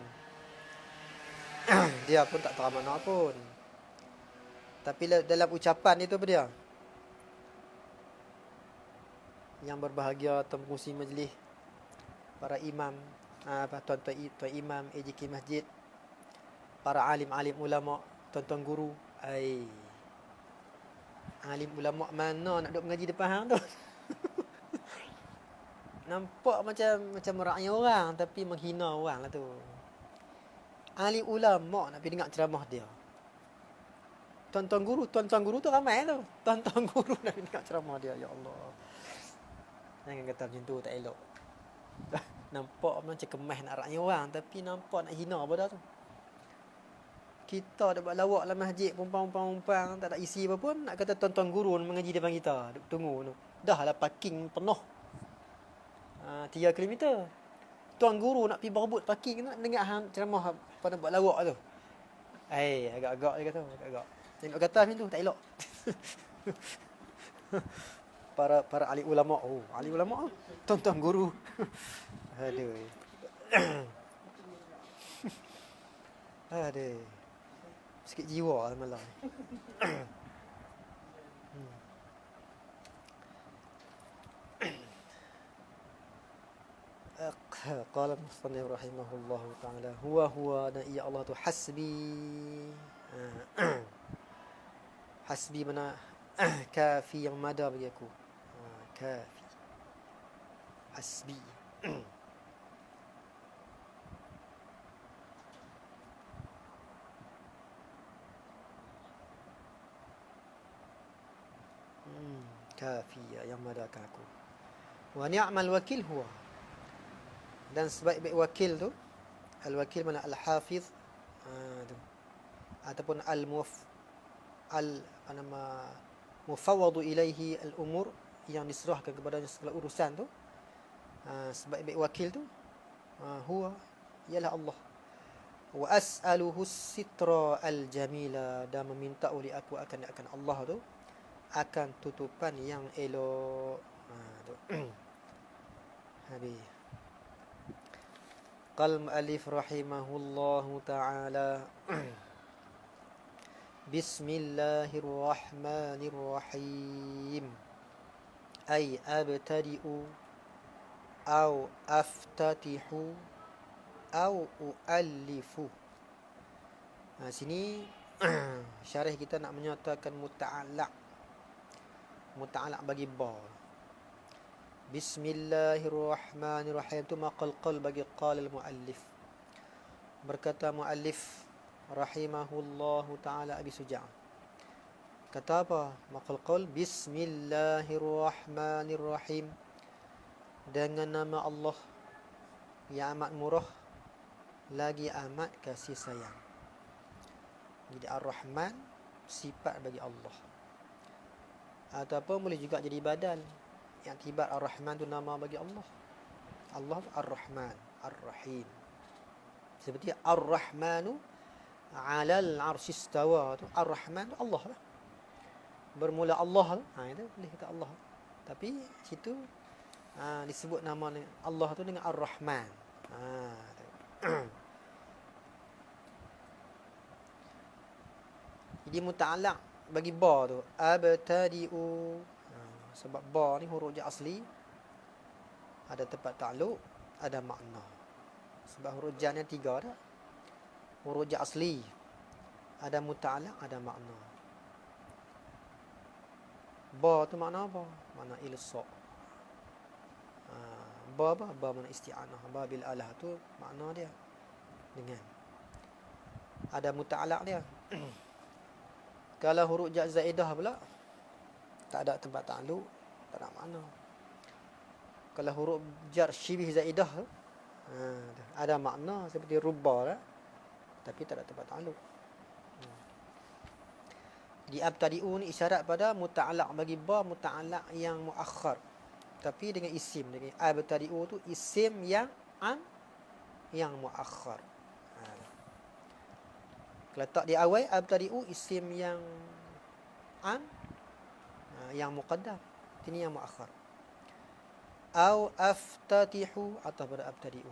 Dia pun tak tahu mana pun. Tapi dalam ucapan itu apa dia? Yang berbahagia tembusi majlis para imam, tuan-tuan imam AJK masjid, para alim-alim ulama, tuan-tuan guru. Alim ulama mana nak duduk mengaji depan hang tu. Nampak macam merakyat orang tapi menghina orang lah tu. Alim ulama nak pergi dengar ceramah dia. Tuan-tuan guru tu ramai tu. Tuan-tuan guru nak pergi dengar ceramah dia. Ya Allah. Jangan kata macam tu, tak elok. Nampak macam kemas nak rakyat orang tapi nampak nak hina pada tu. Kita dah buat lawak dalam masjid, pumpang tak ada isi apa pun, nak kata tuan-tuan guru mengaji depan kita. Duk tunggu tu. Dah lah parking penuh. 3 km. Tuan guru nak pergi berebut parking, nak dengar hang ceramah pada buat lawak tu. Agak-agak dia kata, agak-agak. Tengok kata macam tu tak elok. para ahli ulama. Ahli ulama tuan-tuan guru. Aduh. Aduh. Sikit jiwa malam. Qala al-musannif rahimahullahu ta'ala huwa ya Allah tu hasbi. Hasbi mana kafi yang mada bagi aku. Kafi. hasbi. Kafiya yang madakah aku. Wa ni'mal wakil huwa. Dan sebaik-baik wakil tu, al-wakil mana al-hafiz, tu. Ataupun mufawwadu ilaihi al-umur, yang diserahkan kepadanya segala urusan tu. Sebaik-baik wakil tu huwa, ialah Allah. Wa as'aluhu sitra al-jamila, dan meminta oleh aku akan Allah tu akan tutupan yang elok. Habis. Qal mu'allif rahimahullahu ta'ala. Bismillahirrahmanirrahim. Ay abtadi'u au aftatihu au uallifu. Sini syarah kita nak menyatakan muta'allaq bagi ba. Bismillahirrahmanirrahim tu maqal qal bagi qala al-muallif. Berkata muallif rahimahullahu taala Abi Suja'. Kata apa? Maqal qal bismillahirrahmanirrahim, dengan nama Allah yang amat murah lagi amat kasih sayang. Jadi Ar-Rahman sifat bagi Allah. Ataupun boleh juga jadi badal. Yang tibat Ar-Rahman tu nama bagi Allah. Allah tu Ar-Rahman, Ar-Rahim. Seperti Ar-Rahmanu 'alal 'arsy istawa tu, Ar-Rahman tu Allah lah. Bermula Allah tu, itu boleh kata Allah. Tapi situ disebut nama Allah tu dengan Ar-Rahman. Jadi muta'allaq bagi ba tu abtadi'u. Sebab ba ni huruf jar asli, ada tempat takluk, ada makna. Sebab huruf jar ni 3 dah. Huruf jar asli, ada muta'allaq, ada makna. Ba tu makna apa? Makna ilsa'. Ba mana isti'anah. Ba bil alah tu makna dia dengan, ada muta'allaq dia. Kalau huruf jar zaidah pula, tak ada tempat takluk, tak ada makna. Kalau huruf jar syibih zaidah tu, ada makna seperti rubba lah, tapi tak ada tempat takluk. Di abtadi'u ni isyarat pada muta'allaq bagi ba, muta'allaq yang muakhar, tapi dengan isim. Dengan abtadi'u tu isim yang muakhar. Kalau tak di awal abtadi'u isim yang yang muqaddam, ini yang muakhar. Au aftatihu atau pada abtadi'u.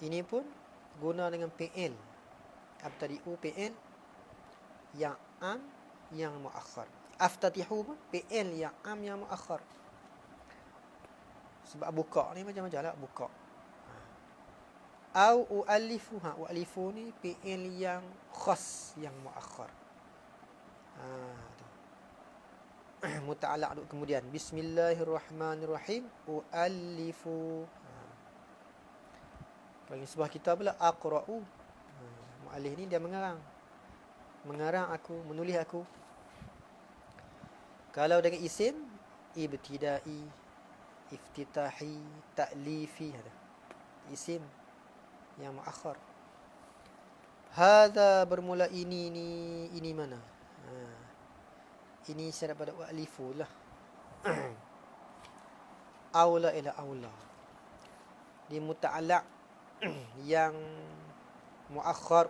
Ini pun guna dengan fi'il. Abtadi'u fi'il yang yang muakhar. Aftatihu pun fi'il yang yang muakhar. Sebab buka ni macam-macam lah buka. Au ualifu. Ualifu ni fi'il yang khas, yang muakhar. Muta'allaq kemudian bismillahirrahmanirrahim ualifu. Bagi sebuah kitab pula aqra'u. Muallif ni dia mengarang aku, menulis aku. Kalau dengan isim ibtida'i, iftitahi, ta'lifi, ada isim yang muakhar. Hadza bermula ini mana? Ini syarat pada wa'alifu lah. Aula ila aula. Di muta'allaq yang muakhar,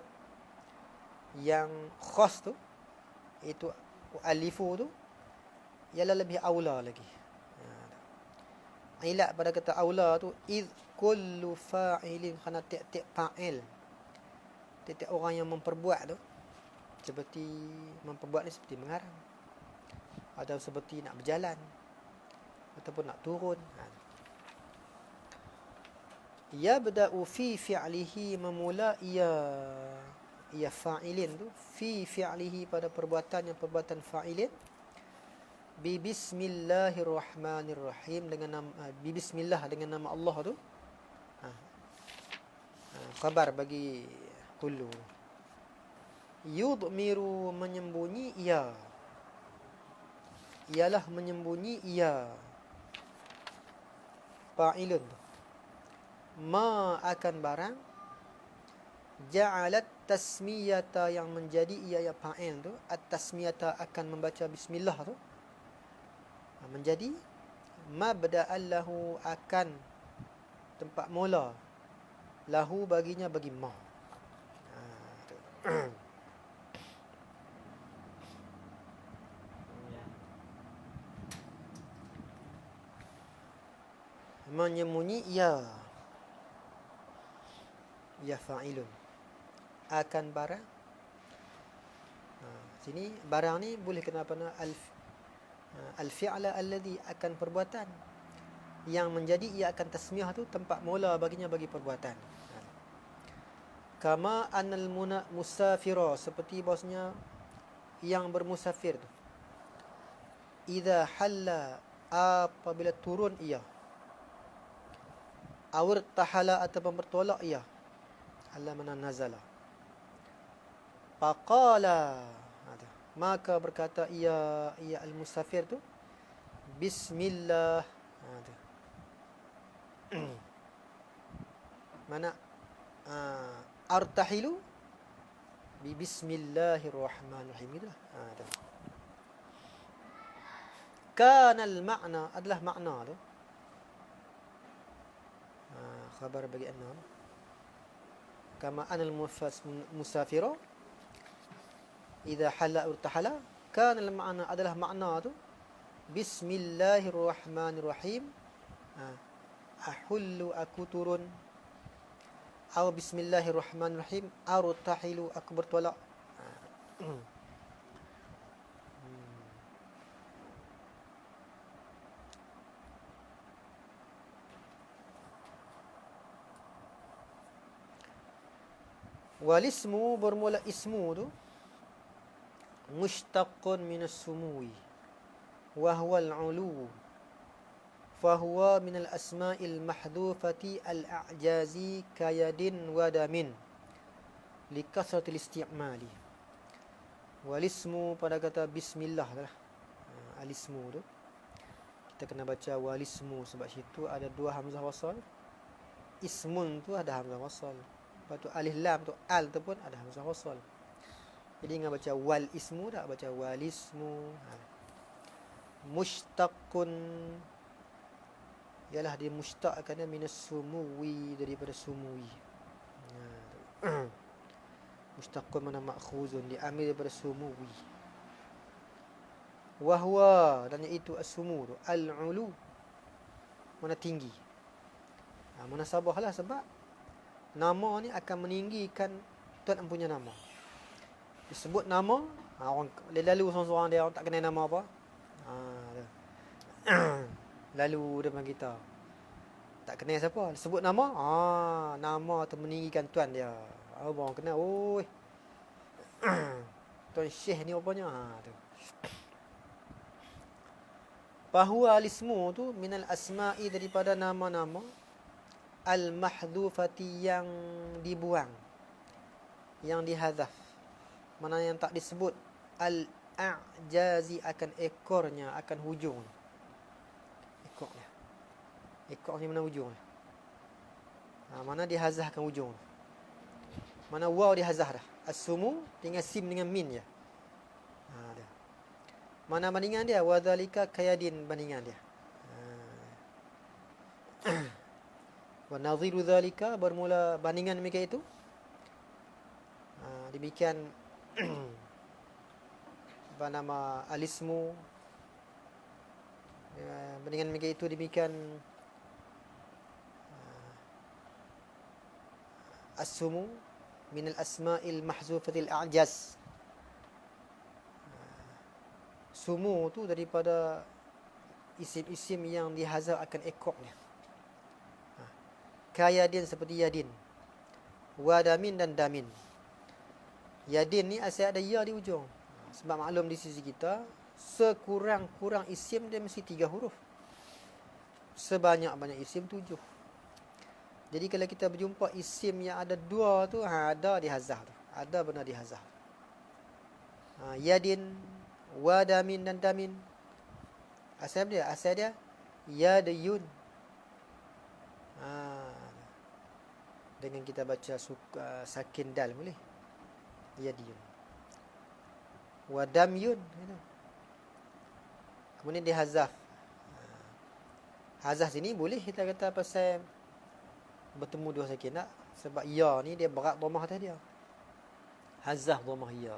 yang khas tu, itu wa'alifu tu, ialah lebih aula lagi. Ilat pada kata aula tu, id kullu fa'ilin, kerana tiap-tiap fa'il, tiap-tiap orang yang memperbuat tu, seperti memperbuat ni seperti mengarang, atau seperti nak berjalan, ataupun nak turun. Yabda'u fi fi'lihi, memula ia fa'ilin tu, fi fi'lihi pada perbuatan fa'ilin, Bismillahirrahmanirrahim, dengan nama bismillah, dengan nama Allah tu. Khabar bagi kullu. Yudmiru, menyembunyi ia, ialah menyembunyi ia. Fa'ilun, ma akan barang, ja'alat tasmiyata, yang menjadi ia ya fa'il tu, at-tasmiyata akan membaca bismillah tu, menjadi mabda'an lahu, akan tempat mula, lahu baginya, bagi ma. Menyembunyi ia, ya fa'ilun, akan barang. Sini barang ni boleh kena apa na, al-fi'la alladhi, akan perbuatan yang menjadi ia akan tasmiyah tu tempat mula baginya, bagi perbuatan. Kama anal musafira, seperti bahasanya yang bermusafir tu, idza halla, apabila turun ia, awir tahala, ataupun bertolak ia, halla mana nazala, faqala, maka berkata ia al-musafir tu, bismillah. Mana artahilu bi bismillahirrahmanirrahim, itulah. Kana al-ma'na, adalah makna tu, khabar bagi anna, kama anal musafira idza halla urtahala, kana al-ma'na, adalah makna tu, bismillahirrahmanirrahim, ahullu, aku turun, atau bismillahirrahmanirrahim, artahilu, aku bertolak. Walismu, bermula ismu tu, mushtaqun minas sumui, wa huwa al-ulu, fahuwa minal asma'il mahdhufati al-a'jazi kayadin wa damin likasratil isti'mali. Walismu, pada kata bismillah lah, alismu tu kita kena baca walismu, sebab situ ada dua hamzah wasal. Ismun tu ada hamzah wasal, lepas tu alif lam tu, al tu pun ada hamzah wasal. Jadi ingat baca wal ismu, tak baca walismu. Mushtaqun, ialah dia mushtaq kerana minas sumuwi, daripada sumuwi. Mushtaqun mana ma'khuzun, diambil daripada sumuwi. Wahwa, dan iaitu as-sumu tu, al-ulu, mana tinggi. Munasabah lah, sebab nama ni akan meninggikan tuan punya nama. Disebut nama, orang lalu seorang-seorang dia, orang tak kenal nama apa, lalu depan kita, tak kenal siapa, sebut nama, nama tu meninggikan tuan dia. Orang kenal, oi, tuan Syekh ni rupanya. Tu. Bahawa al-ismu tu minal asma'i, daripada nama-nama, al-mahdhufati, yang dibuang, yang dihadzaf, mana yang tak disebut, al-a'jazi, akan ekornya, akan hujung. Ekornya, ekornya mana hujung? Mana dihazahkan hujung, mana waw dihazah dah. As-sumu tinggal sim dengan min je. Mana bandingan dia? Wadzalika kayadin, bandingan dia. Wa nadhiru dzalika, bermula bandingan demikian itu. Demikian apa nama alismu, bandingan demikian itu, demikian as-sumu min al-asma'il mahzufatil a'jaz. Sumu tu daripada isim-isim yang dihazaf akan ekornya. Kayadin, seperti yadin, wadamin, dan damin. Yadin ni asyik ada ya di ujung, sebab maklum di sisi kita sekurang-kurang isim dia mesti 3 huruf. Sebanyak-banyak isim 7. Jadi kalau kita berjumpa isim yang ada 2 tu, ada dihazaf tu. Ada benar dihazaf. Yadin, wadamin dan damin. Asal dia yadiyun. Dengan kita baca sakin dal boleh. Yadiyun. Wadamyun. Kemudian dihazaf. Hazaf sini boleh kita kata pasal bertemu dua sakin tak? Sebab ya ni dia berat dhamah atas dia. Hazaf dhamah ya.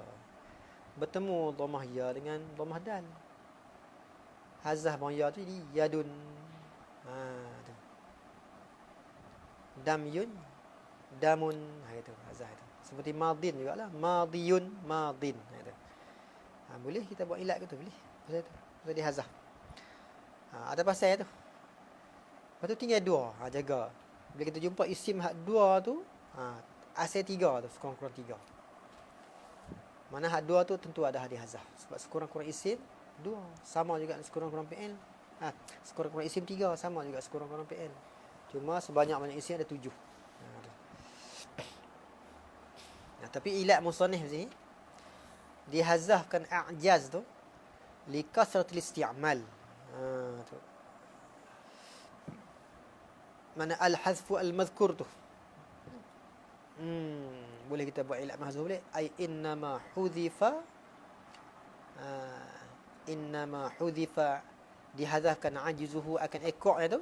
Bertemu dhamah ya dengan dhamah dal. Hazaf dhamah ya tu jadi yadun. Tu. Damyun, damun, itu hazaf itu. Seperti madin jugalah, madiyun, madin. Itu. Boleh kita buat ilat ke tu boleh. Pasal tu. Pasal dia hazaf. Ada pasal tu. Lepas tu tinggal 2. Jaga. Bila kita jumpa isim hak 2 tu, asal 3 tu, sekurang-kurang 3. Mana hak 2 tu tentu ada hadis hazaf. Sebab sekurang-kurang isim 2. Sama juga sekurang-kurang PL. Sekurang-kurang isim 3. Sama juga sekurang-kurang PL. Cuma sebanyak-banyak isim ada 7. Tapi ilat musannif sini, dihazafkan a'jaz tu, li kasratil isti'mal. Tu. Mana al-hazfu al-madhkur tu. Boleh kita buat ilat mahzuf boleh. Ai innama hudhifa dihazafkan ajizuhu akan ekoknya tu.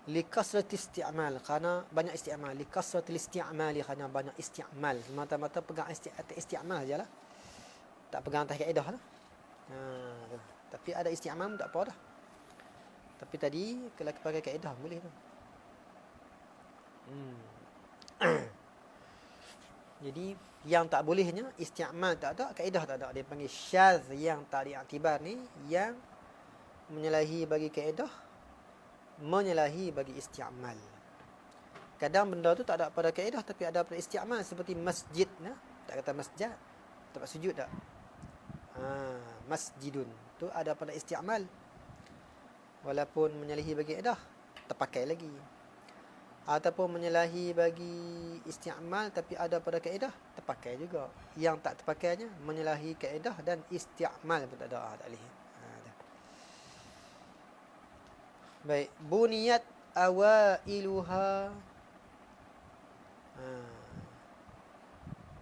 Li kasratil isti'mal, kerana banyak isti'mal. Li kasratil isti'mali, kerana banyak isti'mal. Semata-mata pegang isti'mal je lah. Tak pegang atas kaedah lah. Tapi ada isti'mal tak apa dah. Tapi tadi kalau pakai kaedah boleh tu. Jadi yang tak bolehnya isti'mal tak ada, kaedah tak ada. Dia panggil syadz yang tak diiktibar ni, yang menyalahi bagi kaedah, menyalahi bagi isti'mal. Kadang benda tu tak ada pada kaedah tapi ada pada isti'mal, seperti masjid nah, tak kata masjid, tempat sujud tak. Masjidun tu ada pada isti'mal. Walaupun menyalahi bagi kaedah, terpakai lagi. Ataupun menyalahi bagi isti'mal tapi ada pada kaedah, terpakai juga. Yang tak terpakainya menyalahi kaedah dan isti'mal pun tak ada. Tak boleh. Baik, buniyat awailuha,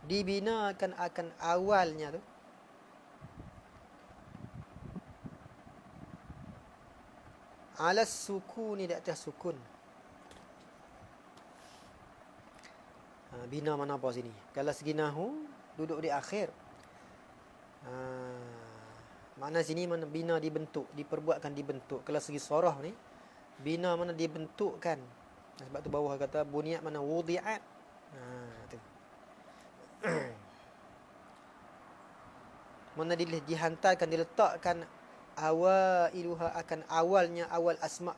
dibinakan akan awalnya tu, alas sukuni, di atas sukun. Bina mana apa sini? Kalau segi nahu duduk di akhir. Makna sini mana bina dibentuk, diperbuatkan dibentuk. Kalau segi sorah ni, bina mana dibentukkan. Sebab tu bawah kata buniyat mana wudi'at. Tu. Mana dihantarkan, diletakkan awailuha akan awalnya, awal asma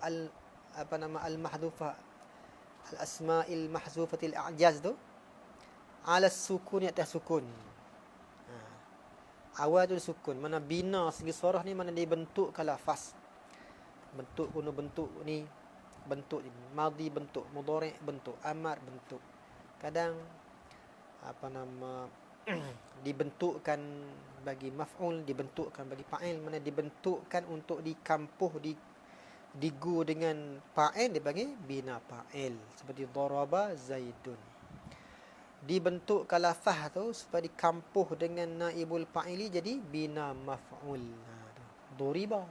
al-mahdhufah, al-asma'il mahzufatil a'jaz tu, ala sukun, atas sukun. Awal tu sukun. Mana bina segi sorah ni mana dibentuk ke lafaz. Bentuk kuno, bentuk ni, bentuk madhi bentuk, mudhari' bentuk, amar bentuk. Kadang dibentukkan bagi maf'ul, dibentukkan bagi fa'il. Mana dibentukkan untuk dikampuh, digu dengan fa'il, dipanggil bina fa'il. Seperti daraba zaidun. Dibentukkan lafaz tu supaya dikampuh dengan naibul fa'ili, jadi bina maf'ul. Duriba.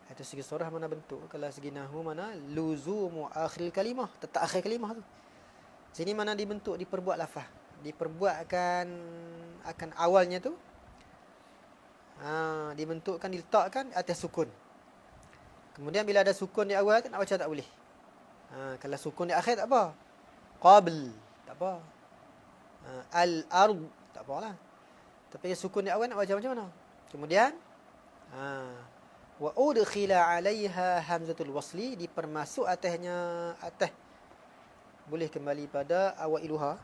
Itu segi surah mana bentuk. Kalau segi nahwu mana luzumu akhir kalimah, tetap akhir kalimah tu. Sini mana dibentuk, diperbuat lafaz, diperbuatkan akan awalnya tu, dibentukkan, diletakkan atas sukun. Kemudian bila ada sukun di awal nak baca tak boleh. Kalau sukun di akhir tak apa. Qabl tak apa. Al-ard tak apalah. Tapi sukun di awal nak baca macam mana? Kemudian wa udkhila 'alaiha hamzatul wasli, dipermasuk atasnya, atas boleh kembali pada awailuha,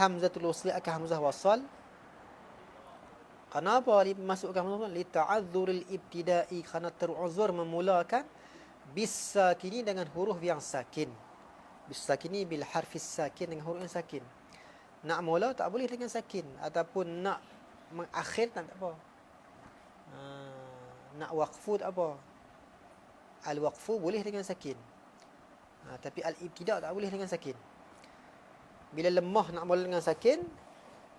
hamzatul wasli akan hamzah wasal, Kenapa dimasukkan li ta'adzuril ibtida'i, kerana teruzur memulakan bisakini dengan huruf yang sakin. Bisakini bil harfis sakin, dengan huruf yang sakin. Nak mula tak boleh dengan sakin, ataupun nak mengakhir tak apa. Nak waqfu tak apa. Al-waqfu boleh dengan sakin. Tapi al-ibtida' tak boleh dengan sakin. Bila lemah nak mula dengan sakin,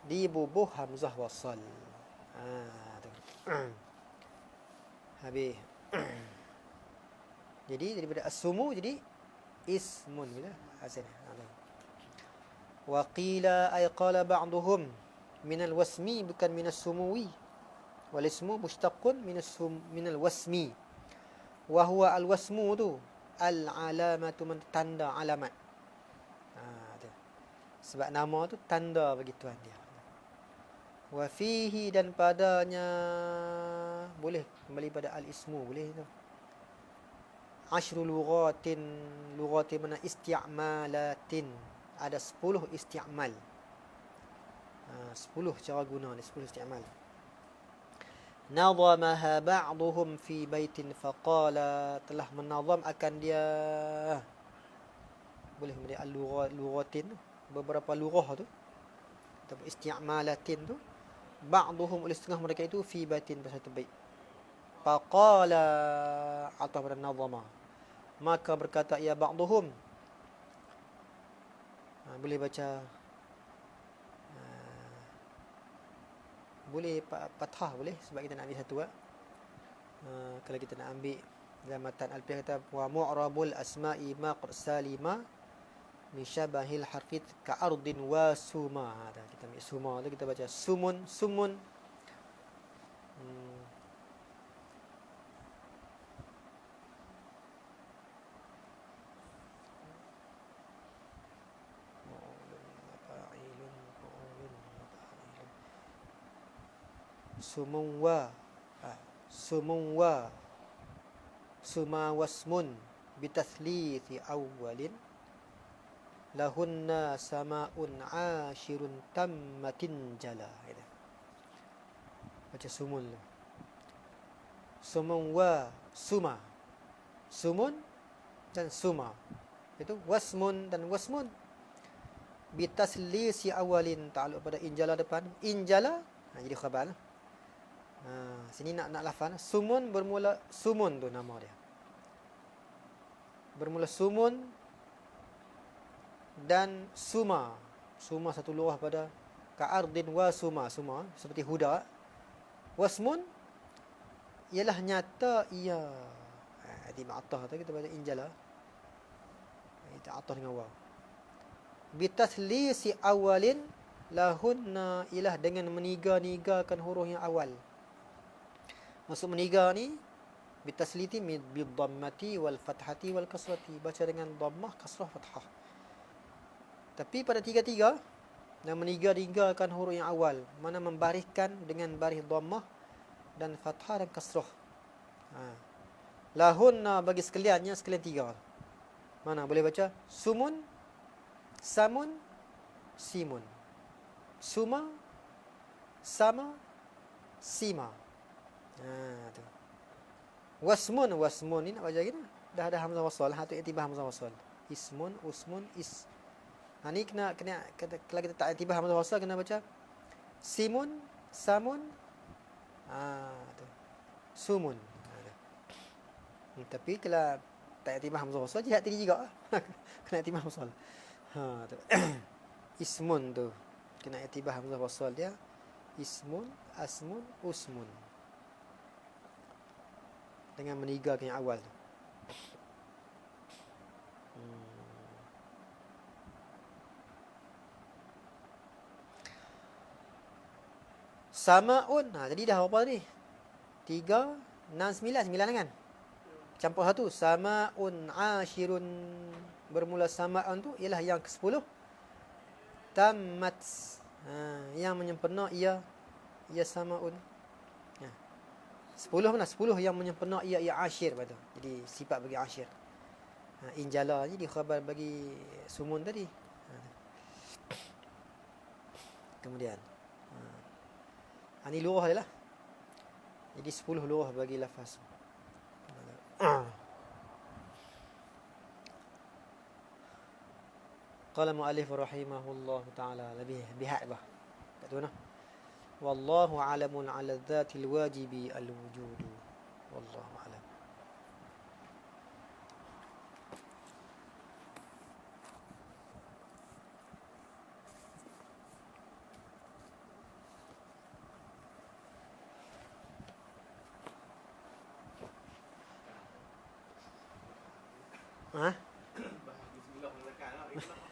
dibubuh hamzah wasal. Habis. Jadi daripada as-sumu jadi ismun bila asal. Wa qila ay qala ba'dhum min al-wasmi, bukan min as-sumuwi. Wal ismu mushtaqun min al-wasmi. Wa huwa al-wasmu tu al-alamatu, tanda alamat. Sebab nama tu tanda bagi Tuhan dia. Wa fihi, dan padanya, boleh kembali pada al-ismu, boleh tu. Ashru lughatin mana isti'malatin, ada 10 isti'mal. 10 cara guna ni, 10 isti'mal. Nadhamaha ba'dhum fi baitin faqala, telah menazam akan dia, boleh kemudian al-lughatin, beberapa lughah tu atau isti'malatin tu, ba'dhum, oleh setengah mereka itu, fi baitin, pada satu bait. Faqala, atau pada nazama, maka berkata ya ba'dhum. Boleh baca, boleh fathah, boleh, sebab kita nak ambil satu. Kalau kita nak ambil dalam matan alfiah, kata wa mu'rabul asma'i ma qad salima min syabahil harfi ka ardin wa suma. Kita ambil suma tu, kita baca sumun, sumun. Sumwa, sumwa, suma wasmun bitaslithi awwalin lahunna sama'un ashirun tammatin jala. Baca sumun. Sumwa, suma, sumun dan suma, itu wasmun dan wasmun. Bitaslisi awalin, ta'alluq pada injala depan. Injala, jadi khabar. Sini nak lafaz. Sumun bermula, sumun tu nama dia. Bermula sumun dan suma. Suma satu luah pada ka'ardin wa suma. Suma seperti huda. Wasmun ialah nyata ia. Di ma'atah tu kita baca injala. Kita atah dengan waw. Bitaslisi awalin lahunna, ilah dengan meniga-nigakan huruf yang awal. Maksud meniga ni bitasliti bidhammati wal fathati wal kasrati, baca dengan dhammah, kasrah, fathah. Tapi pada tiga-tiga yang meniga-nigakan huruf yang awal, mana membariskan dengan baris dhammah dan fathah dan kasrah. Lahunna bagi sekaliannya, sekalian tiga. Mana boleh baca sumun, samun, simun. Suma, sama, sima. Tu. Wasmun, wasmun ni nak baca lagi dah. Dah ada hamzah wasal, tu i'tibah hamzah wasal. Ismun, usmun, is. Ni kena kalau kita tak i'tibah hamzah wasal, kena baca simun, samun, tu. Sumun. Tapi kalau tak i'tibah hamzah wasal, jihad tadi juga. Kena i'tibah hamzah wasal. Tu. Ismun tu kena i'tibah hamzah wasal dia. Ismun, asmun, usmun. Dengan menigakan yang awal tu. Sama'un. Jadi dah berapa tadi? 3, 6, 9. 9 kan? Campur satu. Sama'un ashirun. Bermula sama'un tu ialah yang ke-10. Tammat. Yang menyempurna ia sama'un. 10 mana? 10 yang menyempurna ia ashir pada. Jadi sifat bagi ashir. Injala ni di khabar bagi sumun tadi. Kemudian Ini lurah dia lah. Jadi 10 lurah bagi lafaz. Qala mu'allif rahimahullah ta'ala lebih bihat bah. Kat tu nah. Wallahu a'lamun 'ala dzatil wajibi al-wujudu. Wallahu a'lam. Ha? Bismillah menekan lah.